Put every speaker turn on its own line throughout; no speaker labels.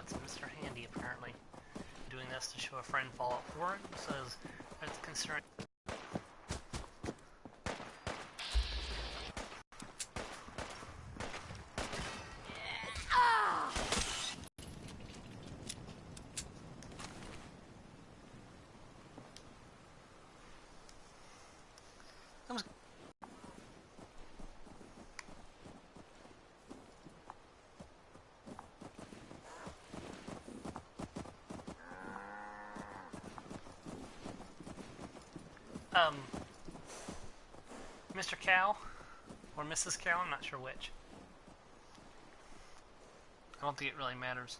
That's Mr. Handy, apparently. Doing this to show a friend Fallout 4. It says, it's considering... Mr. Cow, or Mrs. Cow, I'm not sure which. I don't think it really matters.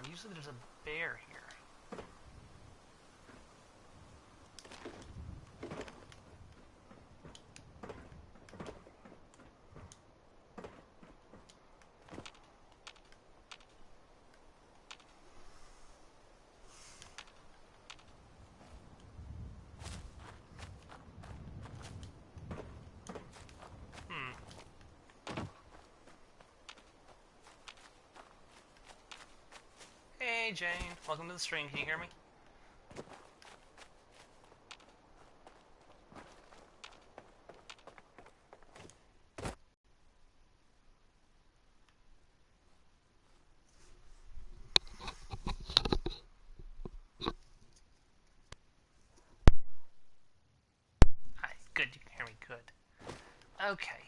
Usually there's a bear here. Hey Jane, welcome to the stream. Can you hear me? Hi, good, you can hear me, good. Okay.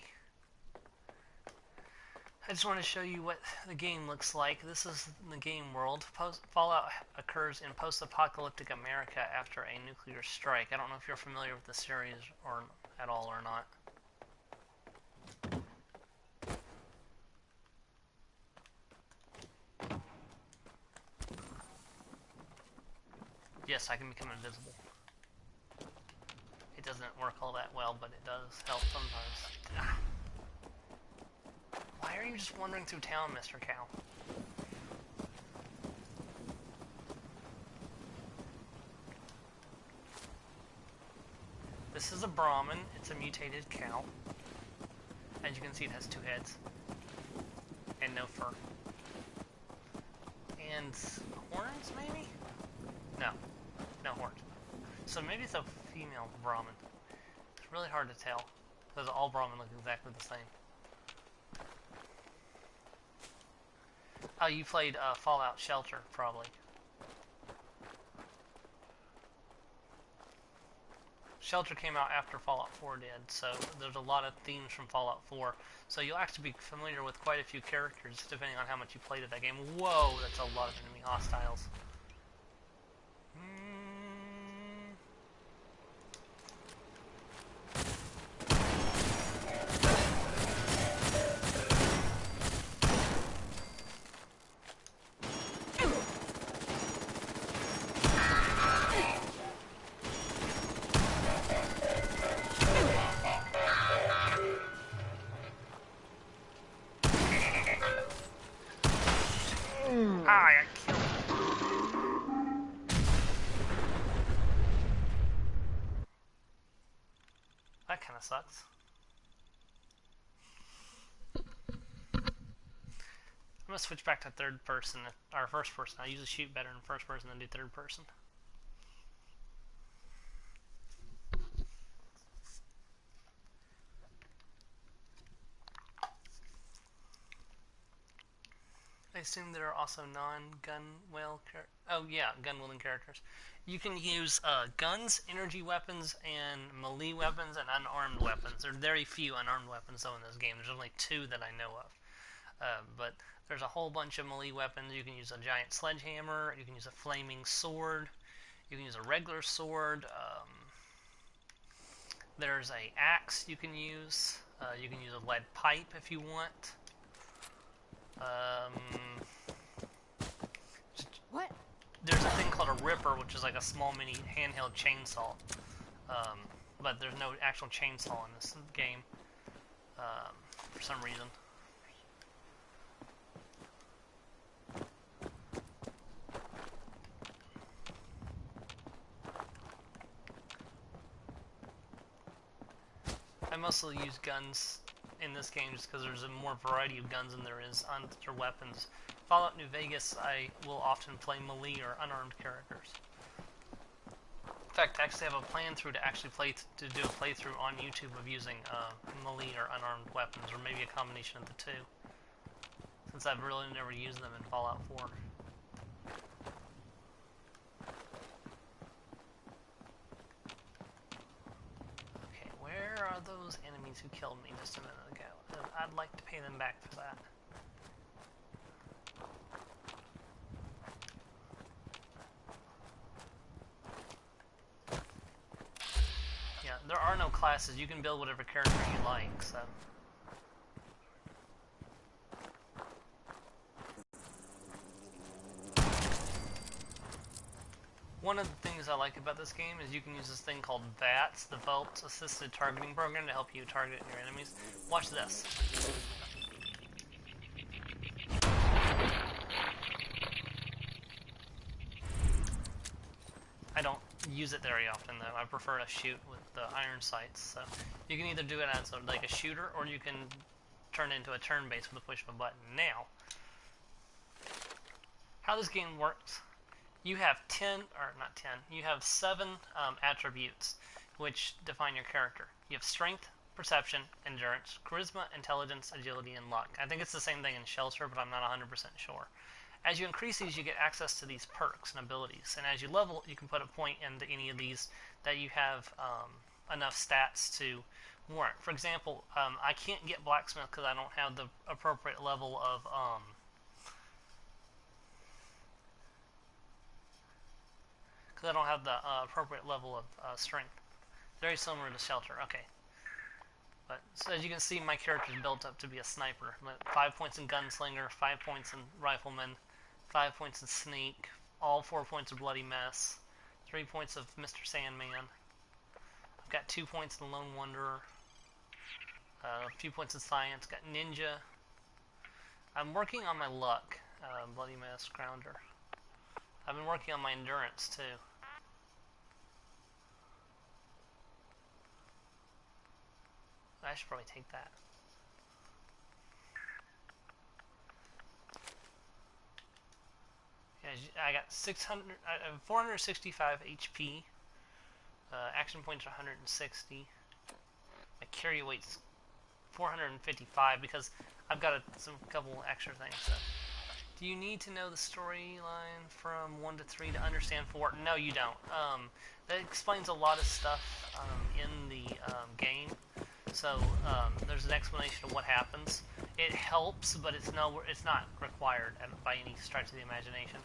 I just want to show you what the game looks like. This is the game world. Fallout occurs in post-apocalyptic America after a nuclear strike. I don't know if you're familiar with the series or at all or not. Yes, I can become invisible. It doesn't work all that well, but it does help sometimes. Why are you just wandering through town, Mr. Cow? This is a Brahmin. It's a mutated cow. As you can see, it has 2 heads. And no fur. And horns, maybe? No. No horns. So maybe it's a female Brahmin. It's really hard to tell, because all Brahmin look exactly the same. Oh, you played Fallout Shelter, probably. Shelter came out after Fallout 4 did, so there's a lot of themes from Fallout 4. So you'll actually be familiar with quite a few characters, depending on how much you played of that game. Whoa, that's a lot of enemy hostiles. I killed him. That kind of sucks. I'm gonna switch back to third person, or first person. I usually shoot better in first person than do third person. I assume there are also gun-wielding characters. You can use guns, energy weapons, and melee weapons, and unarmed weapons. There are very few unarmed weapons, though, in this game. There's only 2 that I know of. But there's a whole bunch of melee weapons. You can use a giant sledgehammer. You can use a flaming sword. You can use a regular sword. There's a axe you can use. You can use a lead pipe if you want.
What?
There's a thing called a ripper, which is like a small mini handheld chainsaw. but there's no actual chainsaw in this game for some reason. I mostly use guns in this game just because there's a more variety of guns than there is on their weapons. Fallout New Vegas, I will often play melee or unarmed characters. In fact, I actually have a plan through to actually do a playthrough on YouTube of using melee or unarmed weapons, or maybe a combination of the two, since I've really never used them in Fallout 4. Okay, where are those enemies who killed me just a minute ago? I'd like to pay them back for that. Yeah, there are no classes. You can build whatever character you like, so... One of the things I like about this game is you can use this thing called VATS, the Vault Assisted Targeting Program, to help you target your enemies. Watch this. I don't use it very often though. I prefer to shoot with the iron sights. So you can either do it as like a shooter, or you can turn it into a turn-based with a push of a button. Now, how this game works: you have 7 attributes which define your character. You have strength, perception, endurance, charisma, intelligence, agility, and luck. I think it's the same thing in Shelter, but I'm not 100% sure. As you increase these, you get access to these perks and abilities, and as you level, you can put a point into any of these that you have enough stats to warrant. For example, I can't get blacksmith because I don't have the appropriate level of appropriate level of strength. Very similar to Shelter. Okay. But so as you can see, my character is built up to be a sniper. 5 points in gunslinger, 5 points in rifleman, 5 points in sneak, all 4 points of bloody mess, 3 points of Mr. Sandman. I've got 2 points in lone wanderer, a few points in science. Got ninja. I'm working on my luck. Bloody mess, grounder. I've been working on my endurance too. I should probably take that. Yeah, I got 465 HP. Action points are 160. My carry weight's 455 because I've got a couple extra things. So. Do you need to know the storyline from 1 to 3 to understand 4? No, you don't. That explains a lot of stuff in the game. So there's an explanation of what happens. It helps, but it's not required by any stretch of the imagination.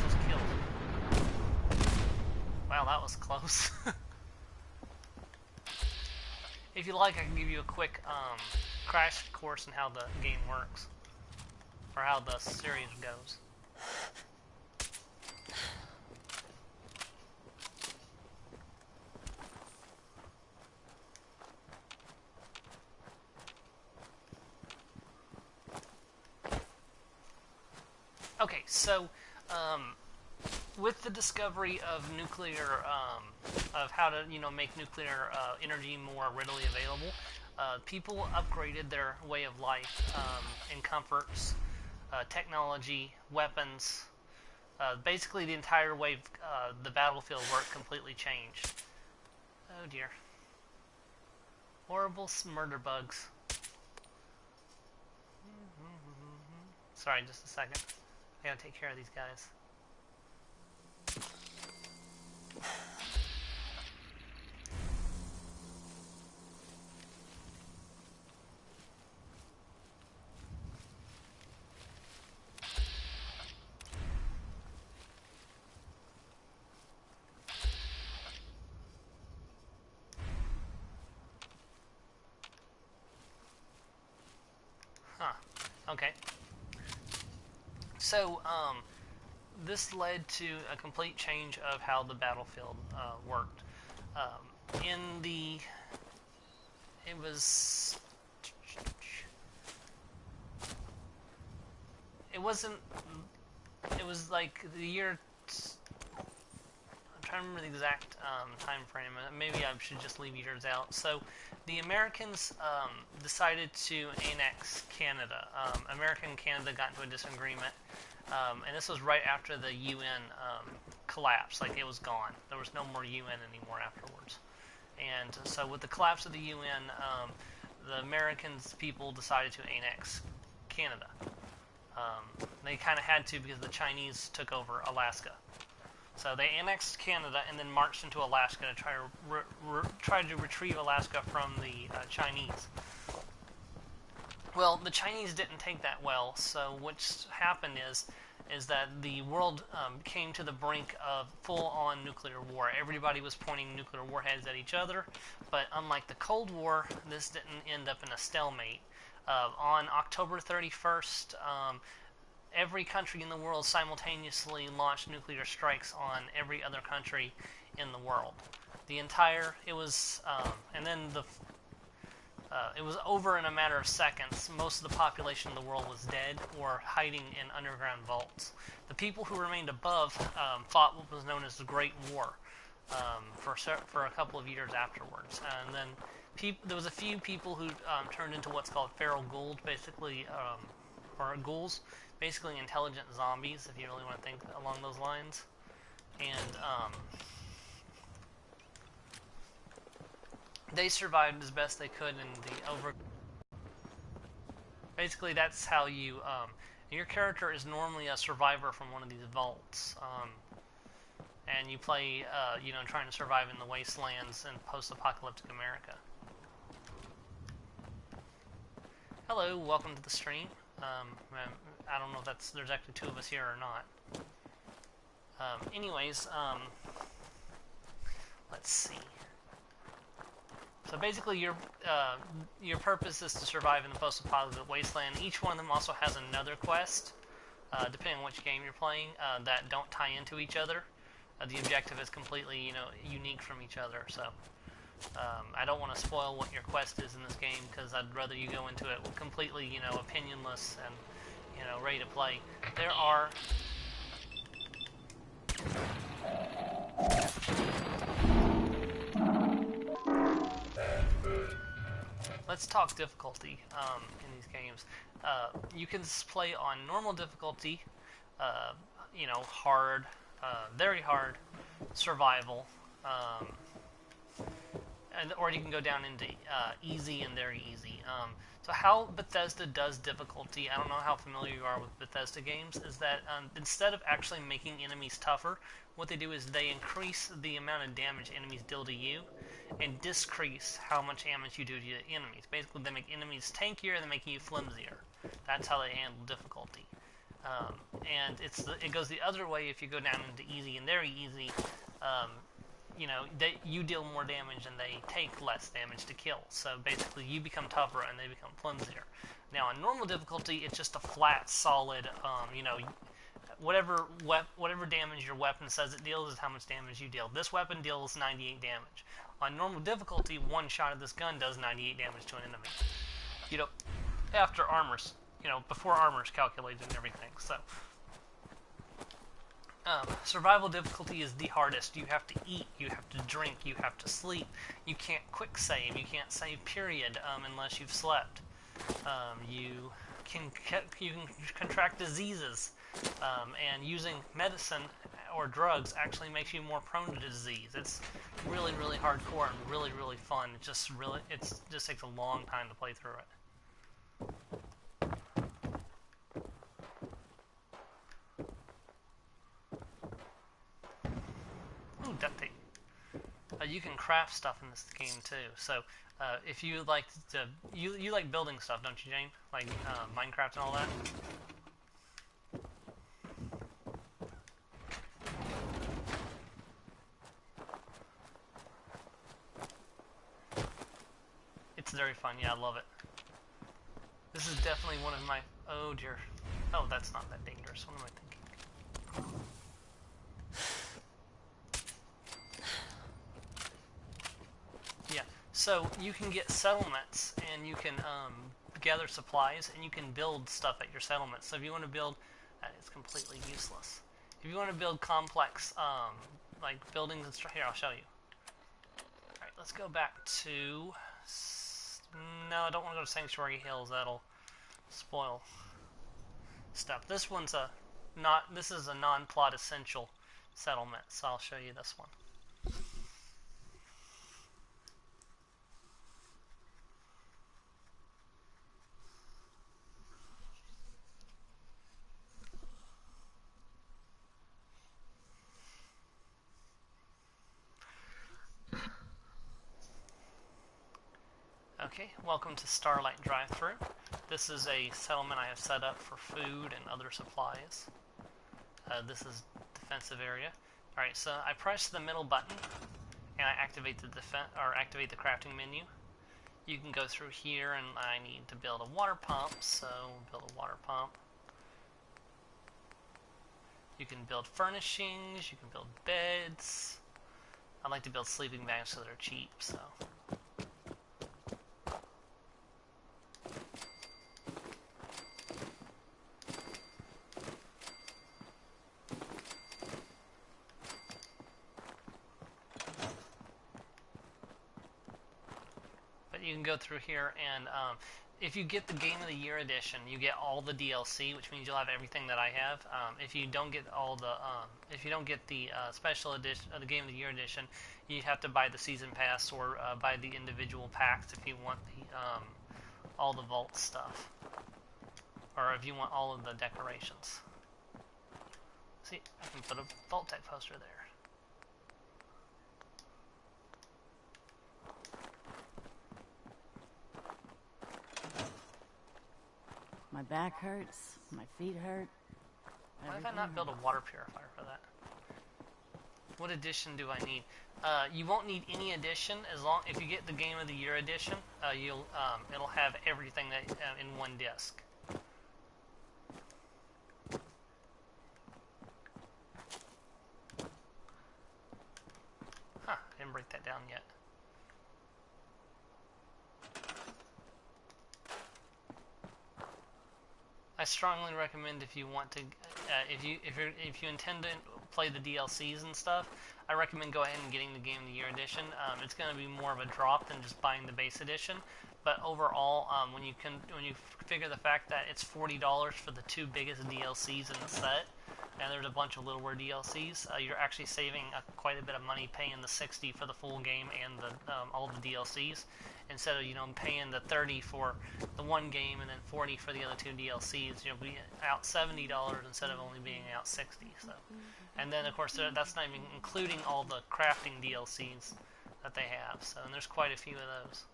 Just killed. Wow, that was close. If you like, I can give you a quick crash course in how the game works, or how the series goes. Okay, so with the discovery of nuclear, of how to make nuclear energy more readily available, people upgraded their way of life in comforts, technology, weapons. Basically, the entire way the battlefield work completely changed. Oh dear. Horrible murder bugs. Sorry, just a second. I gotta take care of these guys. Huh. Okay. So, this led to a complete change of how the battlefield worked. In the, it was, it wasn't, it was like the year, I'm trying to remember the exact time frame. Maybe I should just leave years out. So, the Americans decided to annex Canada. America and Canada got into a disagreement. And this was right after the UN collapsed. Like, it was gone. There was no more UN anymore afterwards. And so with the collapse of the UN, the Americans people decided to annex Canada. They kind of had to because the Chinese took over Alaska. So they annexed Canada and then marched into Alaska to try to retrieve Alaska from the Chinese. Well, the Chinese didn't take that well, so what's happened is that the world came to the brink of full-on nuclear war. Everybody was pointing nuclear warheads at each other, but unlike the Cold War, this didn't end up in a stalemate. On October 31st, every country in the world simultaneously launched nuclear strikes on every other country in the world. It was over in a matter of seconds. Most of the population of the world was dead or hiding in underground vaults. The people who remained above fought what was known as the Great War for a couple of years afterwards. And then there was a few people who turned into what's called feral ghouls, basically, or ghouls, basically intelligent zombies, if you really want to think along those lines. And they survived as best they could in the over. Basically, that's how you. Your character is normally a survivor from one of these vaults, and you play, trying to survive in the wastelands in post-apocalyptic America. Hello, welcome to the stream. I don't know if there's actually two of us here or not. Anyways, let's see. So basically, your purpose is to survive in the post-apocalyptic wasteland. Each one of them also has another quest, depending on which game you're playing, that don't tie into each other. The objective is completely, unique from each other. So I don't want to spoil what your quest is in this game because I'd rather you go into it completely, opinionless and, ready to play. There are. Let's talk difficulty in these games. You can play on normal difficulty, hard, very hard, survival, or you can go down into easy and very easy. So how Bethesda does difficulty, I don't know how familiar you are with Bethesda games, is that instead of actually making enemies tougher, what they do is they increase the amount of damage enemies deal to you and decrease how much damage you do to the enemies. Basically, they make enemies tankier, they make you flimsier. That's how they handle difficulty. And it goes the other way if you go down into easy and very easy. You deal more damage and they take less damage to kill. So basically, you become tougher and they become flimsier. Now, on normal difficulty, it's just a flat, solid, whatever damage your weapon says it deals is how much damage you deal. This weapon deals 98 damage. On normal difficulty, one shot of this gun does 98 damage to an enemy. After armor's, before armor's calculated and everything. So, survival difficulty is the hardest. You have to eat, you have to drink, you have to sleep. You can't quick save. You can't save period unless you've slept. You can contract diseases, and using medicine or drugs actually makes you more prone to disease. It's really, really hardcore and really, really fun. It just takes a long time to play through it. Ooh, duct tape. You can craft stuff in this game too. So if you like you like building stuff, don't you, Jane? Like Minecraft and all that. It's very fun. Yeah, I love it. This is definitely one of my. Oh dear. Oh, that's not that dangerous. What am I thinking? Yeah, so you can get settlements, and you can gather supplies, and you can build stuff at your settlement. So if you want to build, it's completely useless. If you want to build complex, like buildings and stuff, here, I'll show you. Alright, let's go back to... No, I don't want to go to Sanctuary Hills. That'll spoil stuff. This one's a this is a non-plot essential settlement, so I'll show you this one. Okay, welcome to Starlight Drive-Thru. This is a settlement I have set up for food and other supplies. This is defensive area. Alright, so I press the middle button and I activate the activate the crafting menu. You can go through here, and I need to build a water pump, so build a water pump. You can build furnishings, you can build beds. I like to build sleeping bags so they're cheap, so... You can go through here, and if you get the Game of the Year edition, you get all the DLC, which means you'll have everything that I have. If you don't get all the, if you don't get the special edition, the Game of the Year edition, you have to buy the season pass or buy the individual packs if you want the all the vault stuff, or if you want all of the decorations. See, I can put a vault tech poster there.
My back hurts, my feet hurt.
Why have I not built a water purifier for that? What edition do I need? You won't need any edition as long if you get the Game of the Year edition. It'll have everything that in one disc. Huh? I didn't break that down yet. I strongly recommend if you want to, if you intend to play the DLCs and stuff, I recommend go ahead and getting the Game of the Year edition. It's going to be more of a drop than just buying the base edition. But overall, when you figure the fact that it's $40 for the two biggest DLCs in the set, and there's a bunch of littler DLCs, you're actually saving quite a bit of money paying the $60 for the full game and the all the DLCs, instead of paying the $30 for the one game and then $40 for the other two DLCs. You'll be out $70 instead of only being out $60. So, and then of course that's not even including all the crafting DLCs that they have. So, and there's quite a few of those.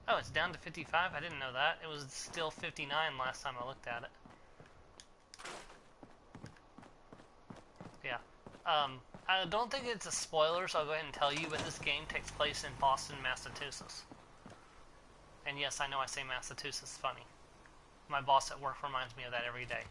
Oh, it's down to 55? I didn't know that. It was still 59 last time I looked at it. Yeah. I don't think it's a spoiler, so I'll go ahead and tell you, but this game takes place in Boston, Massachusetts. And yes, I know I say Massachusetts funny. My boss at work reminds me of that every day.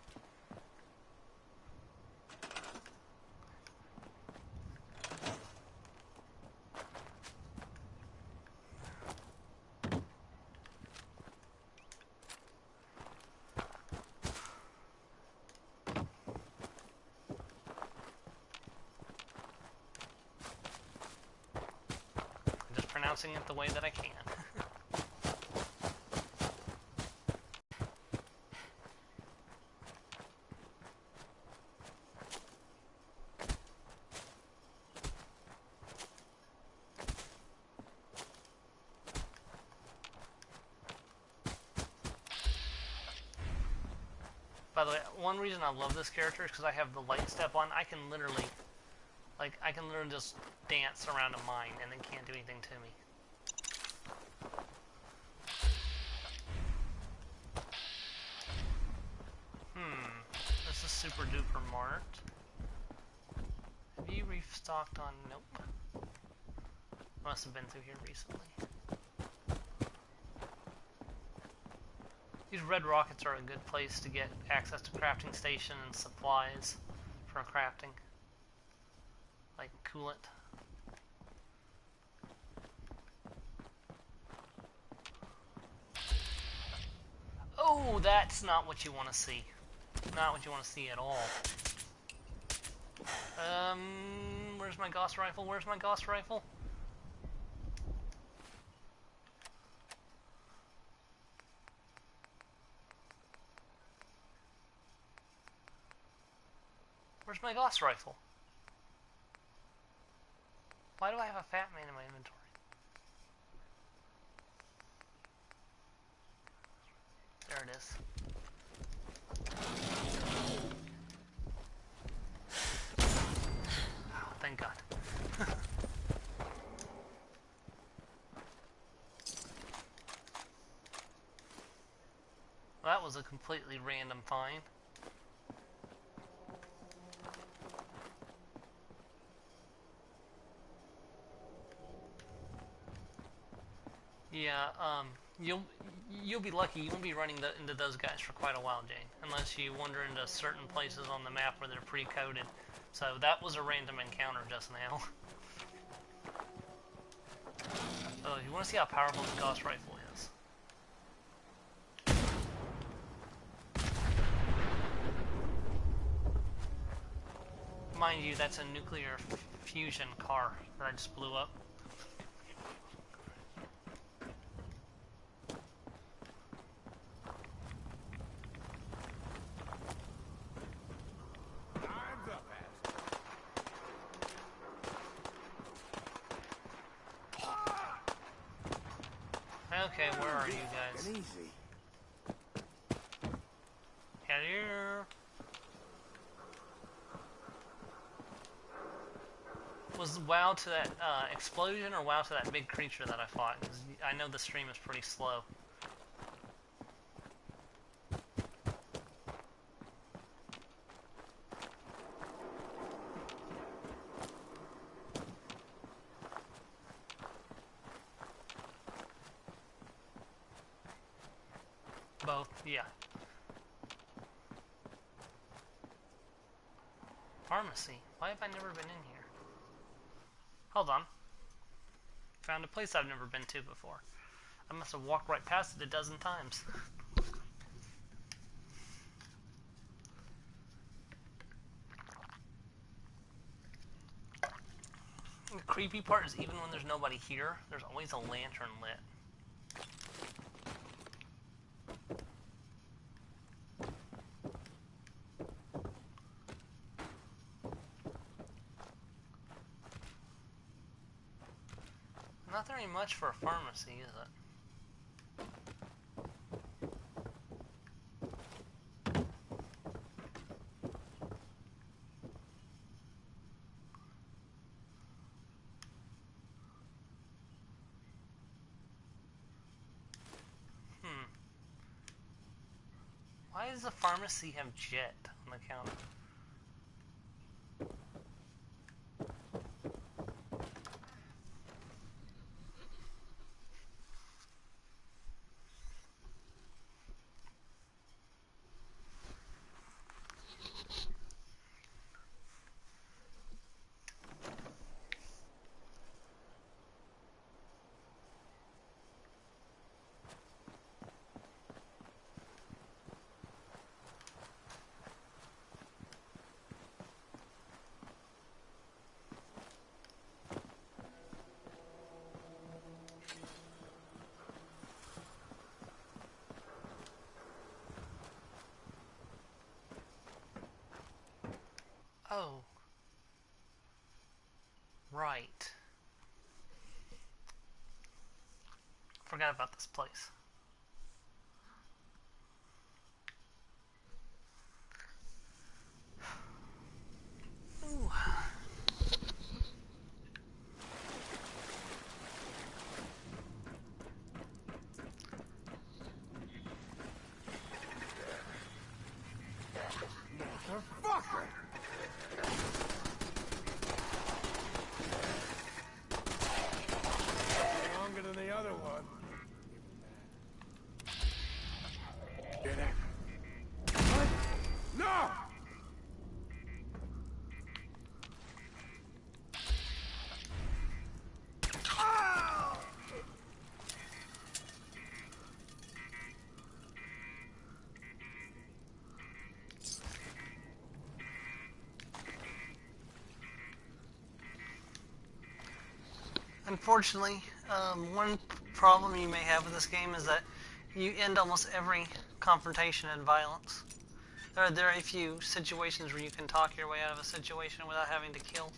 Pronouncing it the way that I can. By the way, one reason I love this character is because I have the light step on. I can literally just dance around a mine and then can't do anything to me. This is super duper marked. Have you restocked on? Nope. Must have been through here recently. These red rockets are a good place to get access to crafting station and supplies for crafting. Like coolant. Oh, that's not what you want to see. Not what you want to see at all. Where's my Gauss rifle? Where's my Gauss rifle? Where's my Gauss rifle? Why do I have a Fat Man in my inventory? There it is. Oh, thank God. Well, that was a completely random find. Yeah, you'll be lucky. You won't be running into those guys for quite a while, Jane, unless you wander into certain places on the map where they're pre-coded. So that was a random encounter just now. Oh, you want to see how powerful the Gauss rifle is? Mind you, that's a nuclear fusion car that I just blew up. Okay, where are you guys?
Easy.
Here. Was WoW to that explosion or WoW to that big creature that I fought? 'Cause I know the stream is pretty slow. Both, yeah. Pharmacy. Why have I never been in here? Hold on. Found a place I've never been to before. I must have walked right past it a dozen times. The creepy part is even when there's nobody here, there's always a lantern lit. Not very much for a pharmacy, is it? Why does the pharmacy have jet on the counter? Oh. Right. Forgot about this place. Ooh.
Motherfucker!
Unfortunately, one problem you may have with this game is that you end almost every confrontation in violence. There are very few situations where you can talk your way out of a situation without having to kill.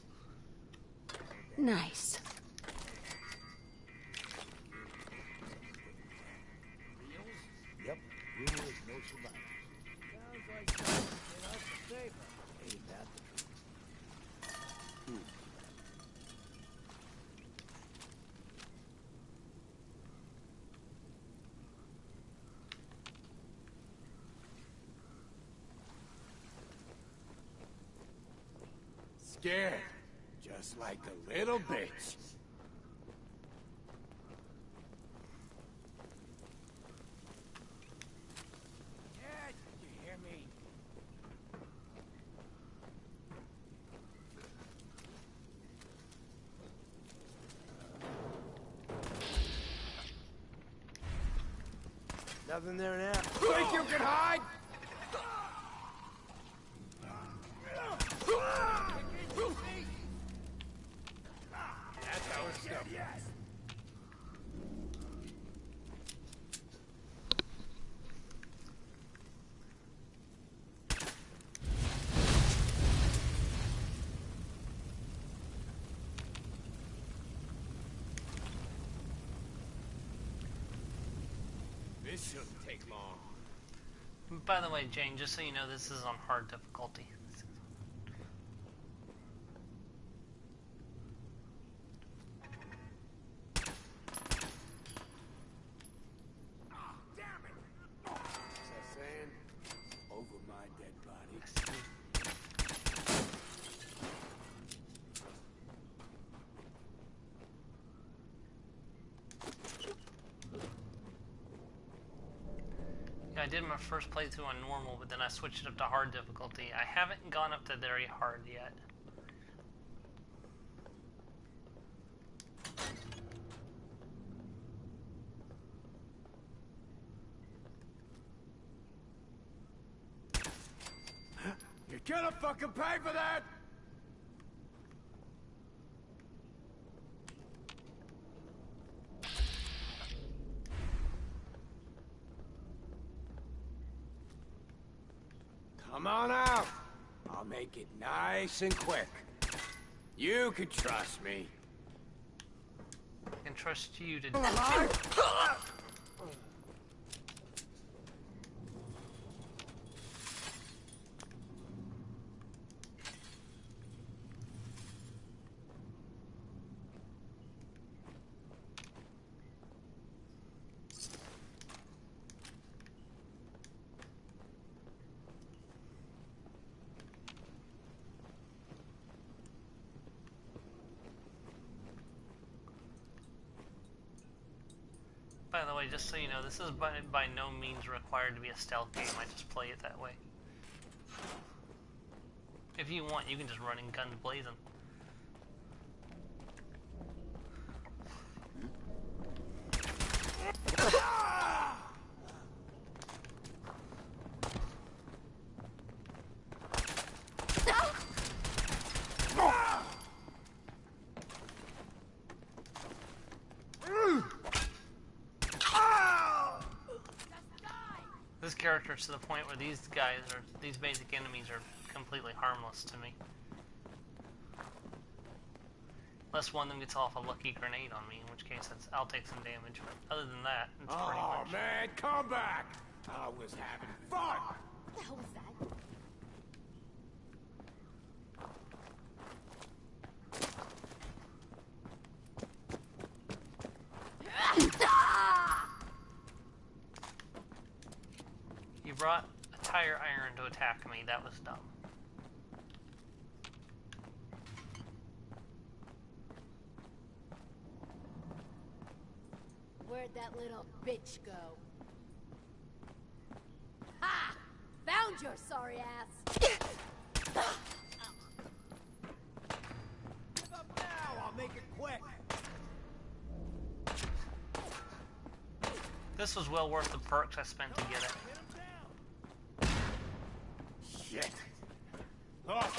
Nice.
Yep, rumor is no survivors. Sounds like someone's been out to save her. Ain't that the truth? Scared, just like a little bitch. Yeah, did you hear me? Nothing there now. Think you can hide? That's our stuff. Yes. This shouldn't take long.
By the way, Jane, just so you know, this is on hard difficulty.
Over my dead body.
Yeah, I did my first playthrough on normal, but then I switched it up to hard difficulty. I haven't gone up to very hard yet.
You're gonna fucking pay for that! Come on out. I'll make it nice and quick. You can trust me.
I can trust you to...
Alive?
By the way, just so you know, this is by no means required to be a stealth game. I just play it that way. If you want, you can just run in guns blazing. This character is to the point where these basic enemies are completely harmless to me. Unless one of them gets off a lucky grenade on me, in which case I'll take some damage. But other than that, it's pretty much...
Oh man, come back! I was having fun!
What the hell was that?
You brought a tire iron to attack me. That was dumb.
Where'd that little bitch go? Ha! Found your sorry ass!
Give up now, I'll make it quick!
This was well worth the perks I spent to get it.
Shit! Oh.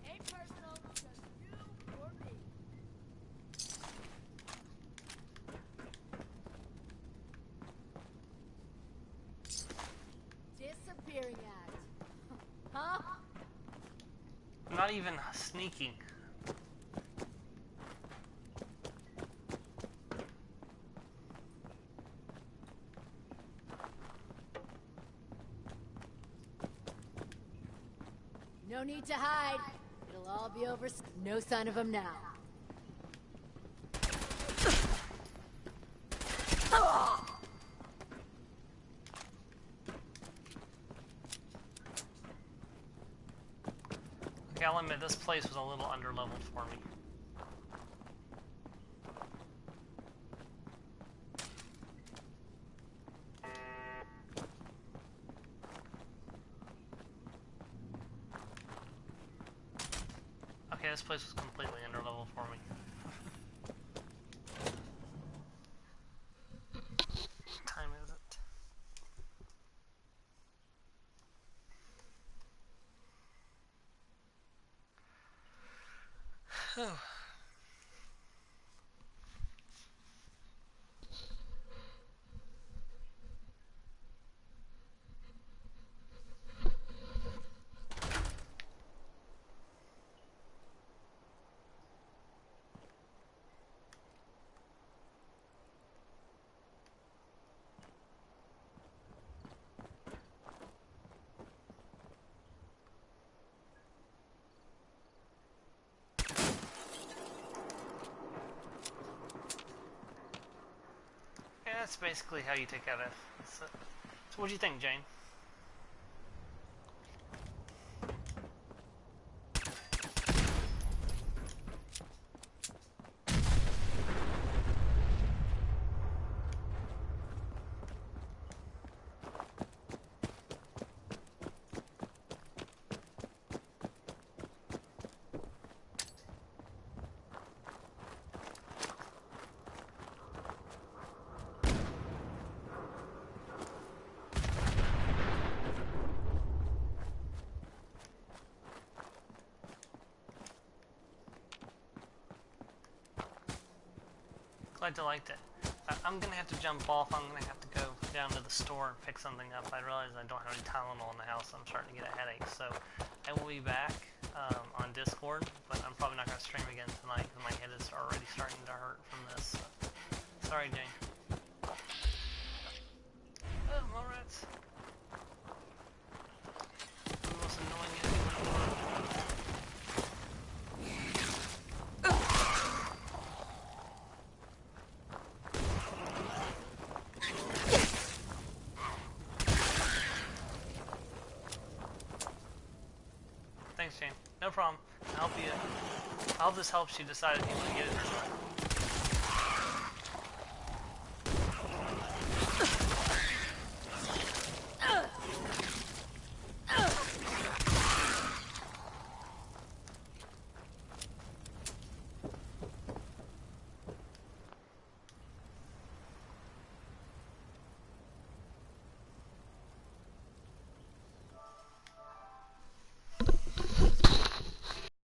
Ain't personal, just you or me. Disappearing act. Huh?
I'm not even sneaking.
No need to hide. It'll all be over. No sign of him now.
Okay, I'll admit this place was a little underleveled for me. Okay, this place was completely underleveled for me. What time is it? Oh. Yeah, that's basically how you take out F. So what do you think, Jane? Glad you liked it. I'm gonna have to jump off. I'm gonna have to go down to the store and pick something up. I realize I don't have any Tylenol in the house. I'm starting to get a headache, so I will be back on Discord, but I'm probably not gonna stream again tonight because my head is already starting to hurt from this. So. Sorry, Jane. Oh, more rats. The most annoying enemy in the world. Thanks, Jane. No problem. I'll help you. I hope this helps you decide if you want to get it or not.